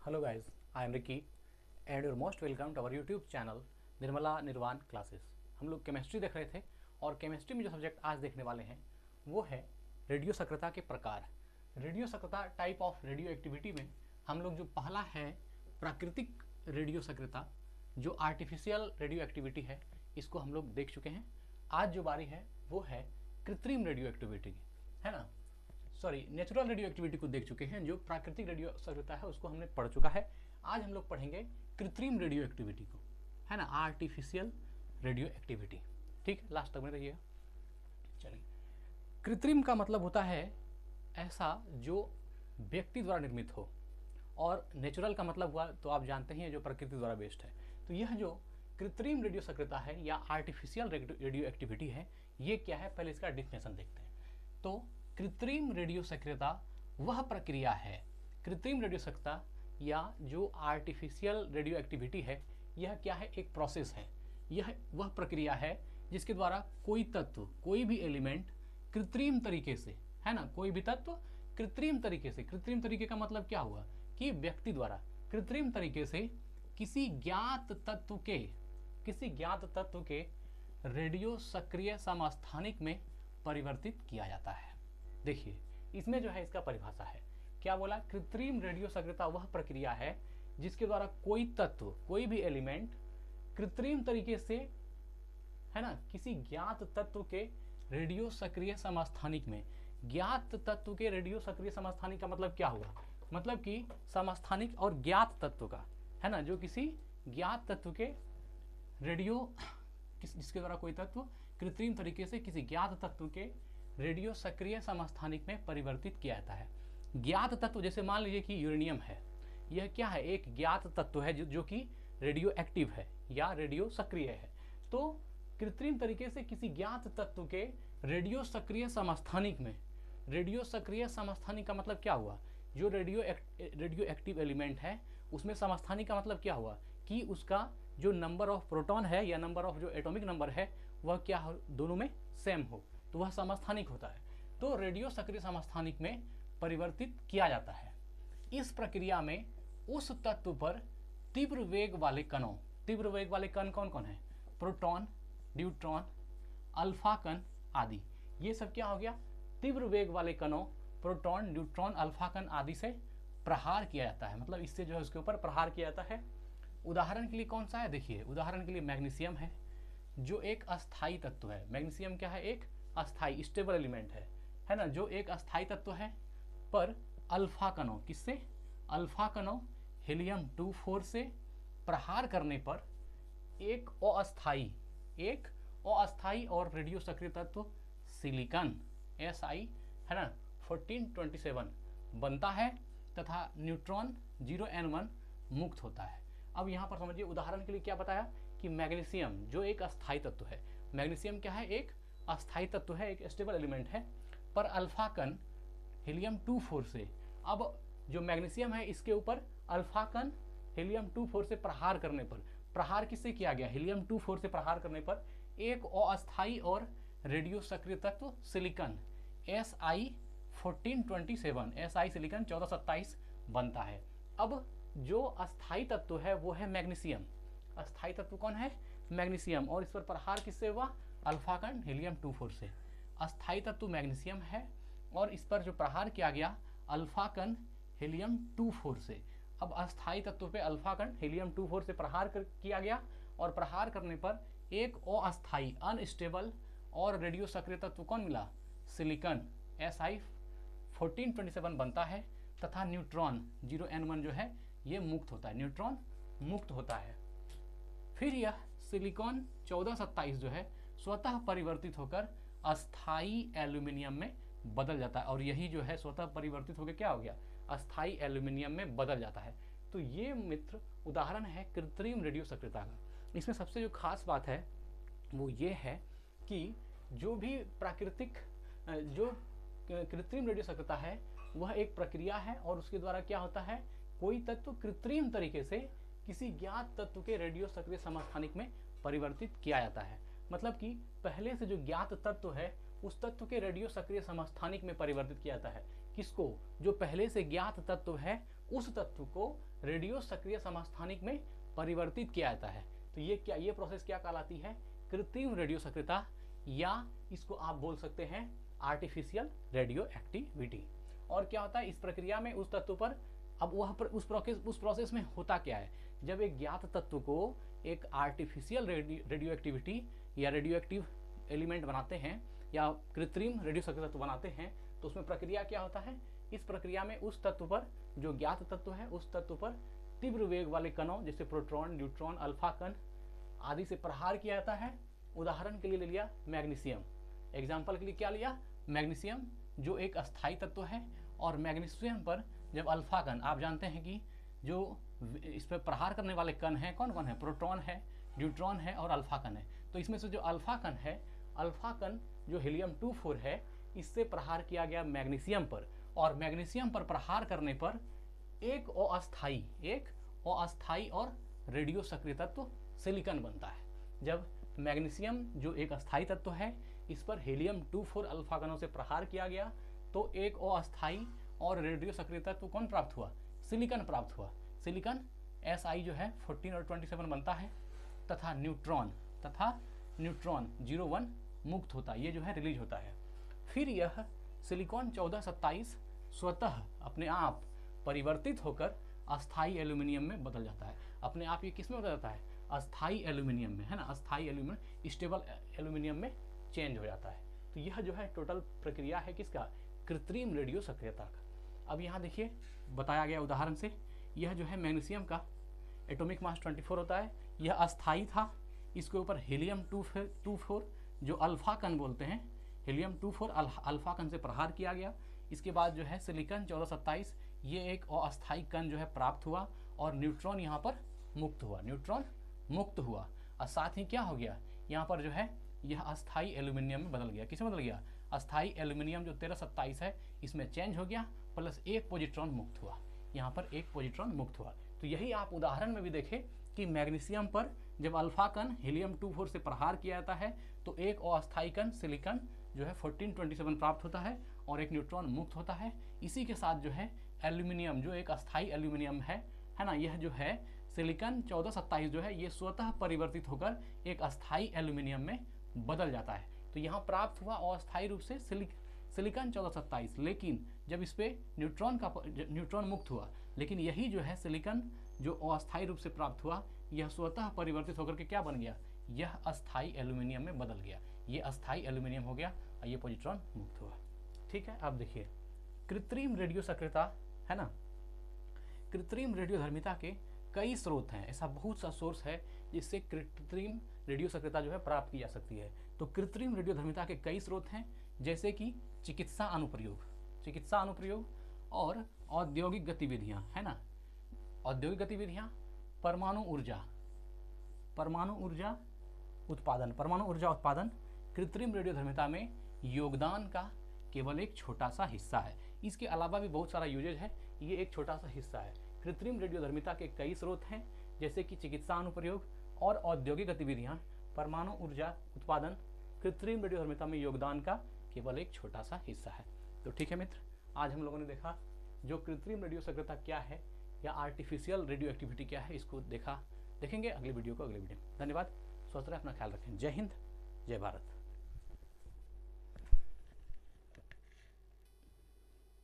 Hello guys, I am Ricky and you're most welcome to our YouTube channel Nirmala निर्वाण classes. हम लोग chemistry देख रहे थे और केमिस्ट्री में जो सब्जेक्ट आज देखने वाले हैं वो है रेडियो सक्रियता के प्रकार। रेडियो सक्रियता टाइप ऑफ रेडियो एक्टिविटी में हम लोग जो पहला है प्राकृतिक रेडियो सक्रियता, जो आर्टिफिशियल रेडियो एक्टिविटी है, इसको हम लोग देख चुके हैं। आज जो बारी है वो है कृत्रिम रेडियो एक्टिविटी की, है ना। सॉरी, नेचुरल रेडियो एक्टिविटी को देख चुके हैं, जो प्राकृतिक रेडियो सक्रियता है उसको हमने पढ़ चुका है। आज हम लोग पढ़ेंगे कृत्रिम रेडियो एक्टिविटी को, है ना, आर्टिफिशियल रेडियो एक्टिविटी। ठीक है, लास्ट तक में रहिएगा। चलिए, कृत्रिम का मतलब होता है ऐसा जो व्यक्ति द्वारा निर्मित हो, और नेचुरल का मतलब हुआ तो आप जानते ही हैं जो प्रकृति द्वारा बेस्ड है। तो यह जो कृत्रिम रेडियो सक्रियता है या आर्टिफिशियल रेडियो एक्टिविटी है, ये क्या है, पहले इसका डिफिनेशन देखते हैं। तो कृत्रिम रेडियो सक्रियता वह प्रक्रिया है, कृत्रिम रेडियो सक्रियता या जो आर्टिफिशियल रेडियो एक्टिविटी है, यह क्या है, एक प्रोसेस है। यह वह प्रक्रिया है जिसके द्वारा कोई तत्व, कोई भी एलिमेंट कृत्रिम तरीके से, है ना, कोई भी तत्व कृत्रिम तरीके से, कृत्रिम तरीके का मतलब क्या हुआ कि व्यक्ति द्वारा कृत्रिम तरीके से किसी ज्ञात तत्व के रेडियो सक्रिय समस्थानिक में परिवर्तित किया जाता है। देखिए, इसमें जो है इसका परिभाषा है, क्या बोला, कृत्रिम रेडियो सक्रियता वह प्रक्रिया है जिसके द्वारा कोई तत्व, कोई भी एलिमेंट कृत्रिम तरीके से, है ना, किसी ज्ञात तत्व के रेडियो सक्रिय समस्थानिक में, ज्ञात तत्व के रेडियो सक्रिय समस्थानिक का मतलब क्या हुआ, मतलब कि समस्थानिक और ज्ञात तत्व का, है ना, जो किसी ज्ञात तत्व के रेडियो, जिसके द्वारा कोई तत्व कृत्रिम तरीके से किसी ज्ञात तत्व के रेडियो सक्रिय समस्थानिक में परिवर्तित किया जाता है। ज्ञात तत्व जैसे मान लीजिए कि यूरेनियम है, यह क्या है, एक ज्ञात तत्व है जो कि रेडियो एक्टिव है या रेडियो सक्रिय है। तो कृत्रिम तरीके से किसी ज्ञात तत्व के रेडियो सक्रिय समस्थानिक में, रेडियो सक्रिय समस्थानिक का मतलब क्या हुआ, जो रेडियो एक्टिव एलिमेंट है उसमें समस्थानिक का मतलब क्या हुआ कि उसका जो नंबर ऑफ प्रोटॉन है या नंबर ऑफ जो एटॉमिक नंबर है वह क्या हो, दोनों में सेम हो, तो वह समस्थानिक होता है। तो रेडियो सक्रिय समस्थानिक में परिवर्तित किया जाता है। इस प्रक्रिया में उस तत्व पर तीव्र वेग वाले कणों, तीव्र वेग वाले कण कौन कौन है, प्रोटॉन, न्यूट्रॉन, अल्फा कण आदि, ये सब क्या हो गया, तीव्र वेग वाले कणों, प्रोटॉन, न्यूट्रॉन, अल्फा कण आदि से प्रहार किया जाता है। मतलब इससे जो है उसके ऊपर प्रहार किया जाता है। उदाहरण के लिए कौन सा है, देखिए, उदाहरण के लिए मैग्नीशियम है, जो एक अस्थाई तत्व है। मैग्नीशियम क्या है, एक अस्थाई स्टेबल एलिमेंट है ना, जो एक अस्थाई तत्व है। पर अल्फा कणों, किससे, अल्फा कणों हीलियम 24 से प्रहार करने पर एक अस्थाई और रेडियो सक्रिय तत्व सिलिकॉन Si, है ना, 1427 बनता है तथा न्यूट्रॉन 0n1 मुक्त होता है। अब यहाँ पर समझिए, उदाहरण के लिए क्या बताया कि मैग्नीशियम जो एक अस्थाई तत्व है, मैग्नीशियम क्या है, एक अस्थाई तत्व है, एक स्टेबल एलिमेंट है, पर अल्फा कण हीलियम 24 से, अब जो मैग्नीशियम है इसके ऊपर अल्फा कण हीलियम 24 से प्रहार करने पर, प्रहार किससे किया गया, हीलियम 24 से प्रहार करने पर एक अस्थाई और रेडियो सक्रिय तत्व सिलिकॉन Si 1427, Si सिलिकॉन 1427 बनता है। अब जो अस्थाई तत्व है वो है मैग्नीशियम, अस्थाई तत्व कौन है, मैग्नीशियम, और इस पर प्रहार किससे हुआ, अल्फा कण हीलियम 24 से। अस्थाई तत्व मैग्नीशियम है और इस पर जो प्रहार किया गया अल्फा कण हीलियम 24 से। अब अस्थाई तत्व पे अल्फा कण हीलियम 24 से प्रहार किया गया, और प्रहार करने पर एक अस्थाई अनस्टेबल और रेडियो सक्रिय तत्व कौन मिला, सिलिकॉन Si 1427 बनता है, तथा न्यूट्रॉन 0n1 जो है ये मुक्त होता है, न्यूट्रॉन मुक्त होता है। फिर यह सिलिकॉन 1427 जो है स्वतः परिवर्तित होकर अस्थाई एल्यूमिनियम में बदल जाता है, और यही जो है स्वतः परिवर्तित होकर क्या हो गया, अस्थाई एल्यूमिनियम में बदल जाता है। तो ये मित्र उदाहरण है कृत्रिम रेडियो सक्रियता का। इसमें सबसे जो खास बात है वो ये है कि जो भी प्राकृतिक, जो कृत्रिम रेडियो सक्रियता है वह एक प्रक्रिया है, और उसके द्वारा क्या होता है, कोई तत्व कृत्रिम तरीके से किसी ज्ञात तत्व के रेडियो सक्रिय समस्थानिक में परिवर्तित किया जाता है। मतलब कि पहले से जो ज्ञात तत्व है उस तत्व के रेडियो सक्रिय समस्थानिक में परिवर्तित किया जाता है। किसको, जो पहले से ज्ञात तत्व है उस तत्व को रेडियो सक्रिय समस्थानिक में परिवर्तित किया जाता है। तो ये प्रोसेस क्या कहलाती है? कृत्रिम रेडियो सक्रियता, या इसको आप बोल सकते हैं आर्टिफिशियल रेडियो एक्टिविटी। और क्या होता है इस प्रक्रिया में? उस तत्व पर अब उस प्रोसेस में होता क्या है? जब एक ज्ञात तत्व को एक आर्टिफिशियल रेडियो एक्टिविटी या रेडियो एक्टिव एलिमेंट बनाते हैं या कृत्रिम रेडियो सक्रिय तत्व बनाते हैं, तो उसमें प्रक्रिया क्या होता है? इस प्रक्रिया में उस तत्व पर, जो ज्ञात तत्व है, उस तत्व पर तीव्र वेग वाले कणों जैसे प्रोटॉन, न्यूट्रॉन, अल्फा कण आदि से प्रहार किया जाता है। उदाहरण के लिए ले लिया मैग्नीशियम, एग्जाम्पल के लिए क्या लिया? मैग्नीशियम जो एक अस्थायी तत्व है, और मैग्नीशियम पर जब अल्फा कण, आप जानते हैं कि जो इस पर प्रहार करने वाले कण हैं कौन कौन है? प्रोटॉन है, न्यूट्रॉन है और अल्फा कण है। तो इसमें से जो अल्फा कण है, अल्फा कण जो हीलियम-24 है, इससे प्रहार किया गया मैग्नीशियम पर, और मैग्नीशियम पर प्रहार करने पर एक अस्थायी और रेडियो सक्रिय तत्व सिलिकॉन बनता है। जब मैग्नीशियम जो एक अस्थायी तत्व है, इस पर हीलियम-24 अल्फा कणों से प्रहार किया गया, तो एक अस्थायी और रेडियो सक्रिय तत्व कौन प्राप्त हुआ? सिलिकॉन प्राप्त हुआ। सिलिकॉन Si जो है 14 और 27 बनता है, तथा न्यूट्रॉन 01 मुक्त होता है, ये जो है रिलीज होता है। फिर यह सिलिकॉन 14-27 स्वतः अपने आप परिवर्तित होकर अस्थायी एल्यूमिनियम में बदल जाता है। अपने आप ये किस में बदल जाता है? अस्थायी एल्यूमिनियम में, है ना, अस्थायी एल्यूमिनियम, स्टेबल एल्यूमिनियम में चेंज हो जाता है। तो यह जो है टोटल प्रक्रिया है किसका? कृत्रिम रेडियो सक्रियता का। अब यहाँ देखिए बताया गया उदाहरण से, यह जो है मैग्नीशियम का एटॉमिक मास 24 होता है, यह अस्थायी था, इसके ऊपर हीलियम-24 जो अल्फा कण बोलते हैं, हीलियम-24 अल्फा कण से प्रहार किया गया। इसके बाद जो है सिलिकॉन 14-27, ये एक अस्थायी कण जो है प्राप्त हुआ, और न्यूट्रॉन यहाँ पर मुक्त हुआ, और साथ ही क्या हो गया? यहाँ पर जो है यह अस्थायी एल्यूमिनियम में बदल गया। किसमें बदल गया? अस्थायी एल्यूमिनियम जो 13-27 है, इसमें चेंज हो गया, प्लस एक पॉजिट्रॉन मुक्त हुआ, यहाँ पर एक पॉजिट्रॉन मुक्त हुआ। तो यही आप उदाहरण में भी देखें कि मैग्नीशियम पर जब अल्फा कण हीलियम-24 से प्रहार किया जाता है, तो एक अस्थायी कण सिलिकॉन जो है 14-27 प्राप्त होता है, और एक न्यूट्रॉन मुक्त होता है। इसी के साथ जो है एल्यूमिनियम जो एक अस्थायी एल्यूमिनियम है ना, यह जो है सिलिकॉन 14-27 जो है, ये स्वतः परिवर्तित होकर एक अस्थायी एल्यूमिनियम में बदल जाता है। तो यहाँ प्राप्त हुआ अस्थायी रूप से सिलिकॉन 14-27, लेकिन जब इस पे न्यूट्रॉन मुक्त हुआ, लेकिन यही जो है सिलिकॉन जो अस्थायी रूप से प्राप्त हुआ, यह स्वतः परिवर्तित होकर के क्या बन गया? यह अस्थायी एल्यूमिनियम में बदल गया। ये अस्थायी एल्यूमिनियम हो गया, और ये पॉजिट्रॉन मुक्त हुआ। ठीक है, अब देखिए कृत्रिम रेडियो सक्रियता, है ना, कृत्रिम रेडियोधर्मिता के कई स्रोत हैं। ऐसा बहुत सा सोर्स है जिससे कृत्रिम रेडियो सक्रियता जो है प्राप्त की जा सकती है। तो कृत्रिम रेडियोधर्मिता के कई स्रोत हैं, जैसे कि चिकित्सा अनुप्रयोग और औद्योगिक गतिविधियां, है ना, औद्योगिक गतिविधियां, परमाणु ऊर्जा उत्पादन कृत्रिम रेडियोधर्मिता में योगदान का केवल एक छोटा सा हिस्सा है। इसके अलावा भी बहुत सारा यूजेज है, ये एक छोटा सा हिस्सा है। कृत्रिम रेडियोधर्मिता के कई स्रोत हैं, जैसे कि चिकित्सा अनुप्रयोग और औद्योगिक गतिविधियां, परमाणु ऊर्जा उत्पादन कृत्रिम रेडियोधर्मिता में योगदान का केवल एक छोटा सा हिस्सा है। तो ठीक है मित्र, आज हम लोगों ने देखा जो कृत्रिम रेडियो सक्रियता क्या है या आर्टिफिशियल रेडियो एक्टिविटी क्या है, इसको देखेंगे अगले वीडियो में। धन्यवाद, स्वस्थ रहें, अपना ख्याल रखें। जय हिंद, जय भारत।